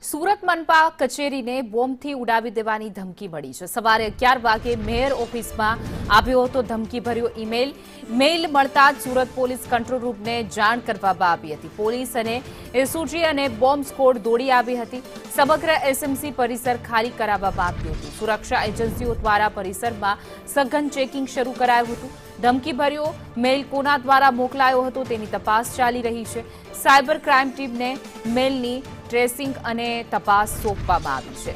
સુરત મનપા કચેરીને બોમ્બથી ઉડાવી દેવાની ધમકી મળી છે। સવારે 11 વાગે મેયર ઓફિસમાં આવ્યો હતો ધમકીભર્યો મેલ મળતા જ સુરત પોલીસ કંટ્રોલ રૂમને જાણ કરવામાં આવી હતી। પોલીસ અને એસઓજી અને બોમ્બ સ્ક્વોડ દોડી આવી હતી। સમગ્ર એસએમસી પરિસર ખાલી કરાવવામાં આવ્યું હતું। સુરક્ષા એજન્સીઓ દ્વારા પરિસરમાં સઘન ચેકિંગ શરૂ કરાયું હતું। ધમકીભર્યો મેલ કોના દ્વારા મોકલાયો હતો તેની તપાસ ચાલી રહી છે। સાયબર ક્રાઇમ ટીમને મેલની ટ્રેસિંગ અને તપાસ સોંપવામાં આવી છે।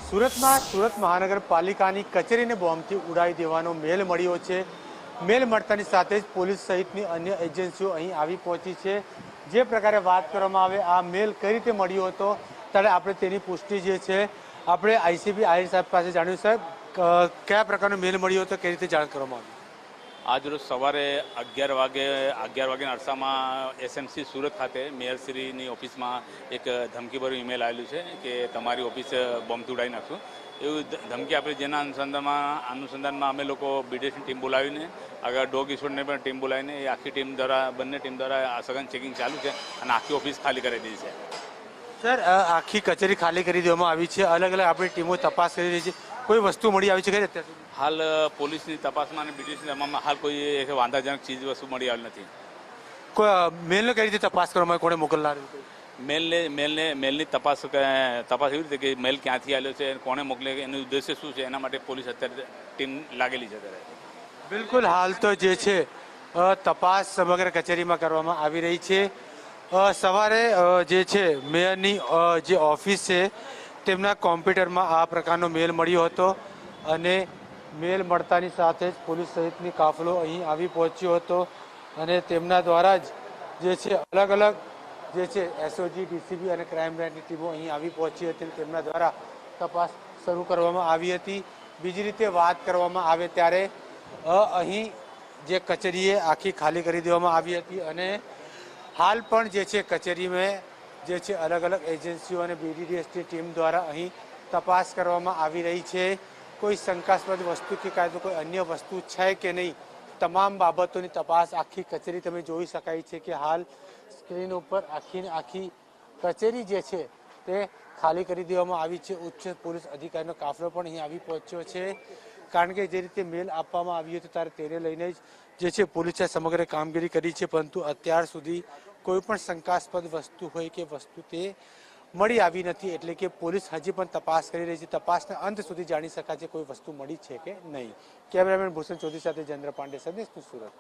સુરતમાં સુરત મહાનગરપાલિકાની કચેરીને બોમ્બથી ઉડાવી દેવાનો મેલ મળ્યો છે। મેલ મળતાની સાથે જ પોલીસ સહિતની અન્ય એજન્સીઓ અહીં આવી પહોંચી છે। જે પ્રકારે વાત કરવામાં આવે આ મેલ કઈ રીતે મળ્યો હતો ત્યારે આપણે તેની પુષ્ટિ જે છે આપણે આઈસીપી આહિર સાહેબ પાસે જાણ્યું। સાહેબ, કયા પ્રકારનો મેલ મળ્યો હતો, કઈ રીતે જાણ કરવામાં આવી? આજરોજ સવારે 11 વાગ્યાના અરસામાં એસએમસી સુરત ખાતે મેયરશ્રીની ઓફિસમાં એક ધમકીભર્યું ઈમેલ આવેલું છે કે તમારી ઓફિસ બોમ્બથી ઉડાવી નાખશું એવું ધમકી આપી। જેના અનુસંધાનમાં અમે લોકો બીડીએસની ટીમ બોલાવીને આગળ ડોગ ઇસ્વોડને પણ ટીમ બોલાવીને એ આખી ટીમ દ્વારા બંને ટીમ દ્વારા સઘન ચેકિંગ ચાલુ છે અને આખી ઓફિસ ખાલી કરી દીધી છે। સર, આખી કચેરી ખાલી કરી દેવામાં આવી છે, અલગ અલગ આપણી ટીમો તપાસ કરી રહી છે, કોઈ વસ્તુ મળી આવી છે ખરી અત્યાર સુધી? હાલ પોલીસની તપાસમાં અને બીડીએસની તપાસમાં હાલ કોઈ એક વાંધાજનક ચીજ વસ્તુ મળી આવેલ નથી। કોઈ મેલને કઈ રીતે તપાસ કરવામાં આવી, કોણે મોકલનાર? મેલની તપાસ એવી રીતે કે મેલ ક્યાંથી આવ્યો છે, કોણે મોકલે, એનું ઉદ્દેશ્ય શું છે, એના માટે પોલીસ અત્યારે ટીમ લાગેલી છે અત્યારે। બિલકુલ, હાલ તો જે છે તપાસ સમગ્ર કચેરીમાં કરવામાં આવી રહી છે। સવારે જે છે મેયરની જે ઓફિસ છે તેમના કોમ્પ્યુટરમાં આ પ્રકારનો મેલ મળ્યો હતો અને મેલ મળતાની સાથે જ પોલીસ સહિતની કાફલો અહીં આવી પહોંચ્યો હતો અને તેમના દ્વારા જ જે છે અલગ અલગ જે છે એસઓજી, ડીસીબી અને ક્રાઇમ બ્રાન્ચની ટીમો અહીં આવી પહોંચી હતી। તેમના દ્વારા તપાસ શરૂ કરવામાં આવી હતી। બીજી રીતે વાત કરવામાં આવે ત્યારે અહીં જે કચેરીએ આખી ખાલી કરી દેવામાં આવી હતી અને હાલ પણ જે છે કચેરીમાં જે છે અલગ અલગ એજન્સીઓ અને બીડીડીએસની ટીમ દ્વારા અહીં તપાસ કરવામાં આવી રહી છે। કોઈ શંકાસ્પદ વસ્તુ કે કાંઈ તો કોઈ અન્ય વસ્તુ છે કે નહીં, તમામ બાબતોની તપાસ આખી કચેરી તમે જોઈ શકાય છે કે હાલ સ્ક્રીન ઉપર આખી કચેરી જે છે તે ખાલી કરી દેવામાં આવી છે। ઉચ્ચ પોલીસ અધિકારીનો કાફલો પણ અહીં આવી પહોંચ્યો છે, કારણ કે જે રીતે મેલ આપવામાં આવ્યો હતો ત્યારે તેને લઈને જ જે છે પોલીસે સમગ્ર કામગીરી કરી છે, પરંતુ અત્યાર સુધી કોઈ પણ શંકાસ્પદ વસ્તુ હોય કે વસ્તુ તે મળી આવી નથી। એટલે કે પોલીસ હજી પણ તપાસ કરી રહી છે, તપાસના અંત સુધી જાણી શકાય છે કોઈ વસ્તુ મળી છે કે નહીં। કેમેરામેન ભૂષણ ચૌધરી સાથે જયેન્દ્ર પાંડે, સંદેશ ન્યૂઝ, સુરત।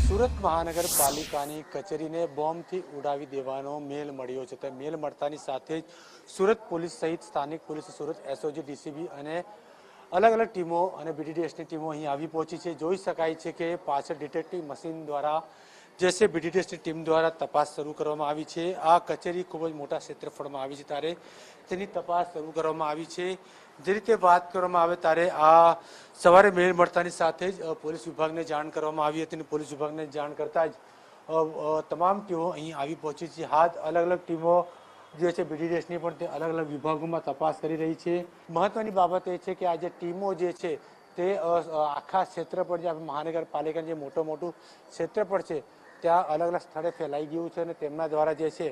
સુરત મહાનગરપાલિકાની કચેરીને બોમ્બથી ઉડાવી દેવાનો મેલ મળ્યો છે। તો મેલ મળતાની સાથે જ સુરત પોલીસ સહિત સ્થાનિક પોલીસ, સુરત એસઓજી, ડીસીબી અને અલગ અલગ ટીમો અને બીડીડીએસની ટીમો અહીં આવી પહોંચી છે। જોઈ શકાય છે કે પાછળ ડિટેક્ટિવ મશીન દ્વારા જે છે બીડીડીએસની ટીમ દ્વારા તપાસ શરૂ કરવામાં આવી છે। આ કચેરી ખૂબ જ મોટા ક્ષેત્રફળમાં આવી છે ત્યારે તેની તપાસ શરૂ કરવામાં આવી છે। જે રીતે વાત કરવામાં આવે ત્યારે આ સવારે મેલ મળતાની સાથે જ પોલીસ વિભાગને જાણ કરવામાં આવી હતી અને પોલીસ વિભાગને જાણ કરતાં જ તમામ ટીમો અહીં આવી પહોંચી છે। હાથ અલગ અલગ ટીમો જે છે બીડીડીએસની પણ તે અલગ અલગ વિભાગોમાં તપાસ કરી રહી છે। મહત્વની બાબત એ છે કે આ જે ટીમો જે છે તે આખા ક્ષેત્રફળ જે મહાનગરપાલિકાનું જે મોટું ક્ષેત્રફળ છે ત્યાં અલગ અલગ સ્થળે ફેલાઈ ગયું છે અને તેમના દ્વારા જે છે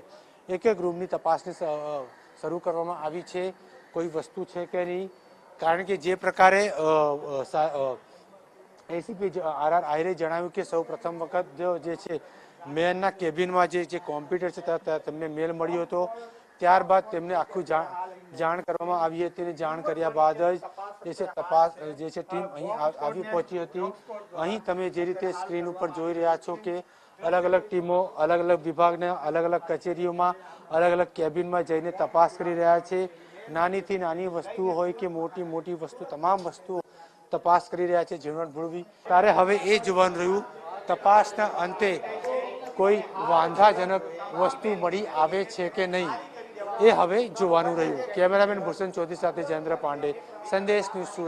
એક એક રૂમની તપાસની શરૂ કરવામાં આવી છે, કોઈ વસ્તુ છે કે નહીં। કારણ કે જે પ્રકારે એસીપી આર આહિરે જણાવ્યું કે સૌ પ્રથમ વખત જે છે મેયરના કેબિનમાં જે કોમ્પ્યુટર છે તેમને મેલ મળ્યો હતો, ત્યારબાદ તેમને આખું જાણ કરવામાં આવી હતી અને જાણ કર્યા બાદ જ જે છે તપાસ જે છે ટીમ અહીં આવી પહોંચી હતી। અહીં તમે જે રીતે સ્ક્રીન ઉપર જોઈ રહ્યા છો કે અલગ અલગ ટીમો અલગ અલગ વિભાગના અલગ અલગ કચેરીઓમાં અલગ અલગ કેબિનમાં જઈને તપાસ કરી રહ્યા છે। નાનીથી નાની વસ્તુ હોય કે મોટી વસ્તુ, તમામ વસ્તુઓ તપાસ કરી રહ્યા છે ઝીણવટ ભૂલવી। ત્યારે હવે એ જોવાનું રહ્યું તપાસના અંતે કોઈ વાંધાજનક વસ્તુ મળી આવે છે કે નહીં, એ હવે જોવાનું રહ્યું। કેમેરામેન ભૂષણ ચૌધરી સાથે જયેન્દ્ર પાંડે, સંદેશ ન્યૂઝ।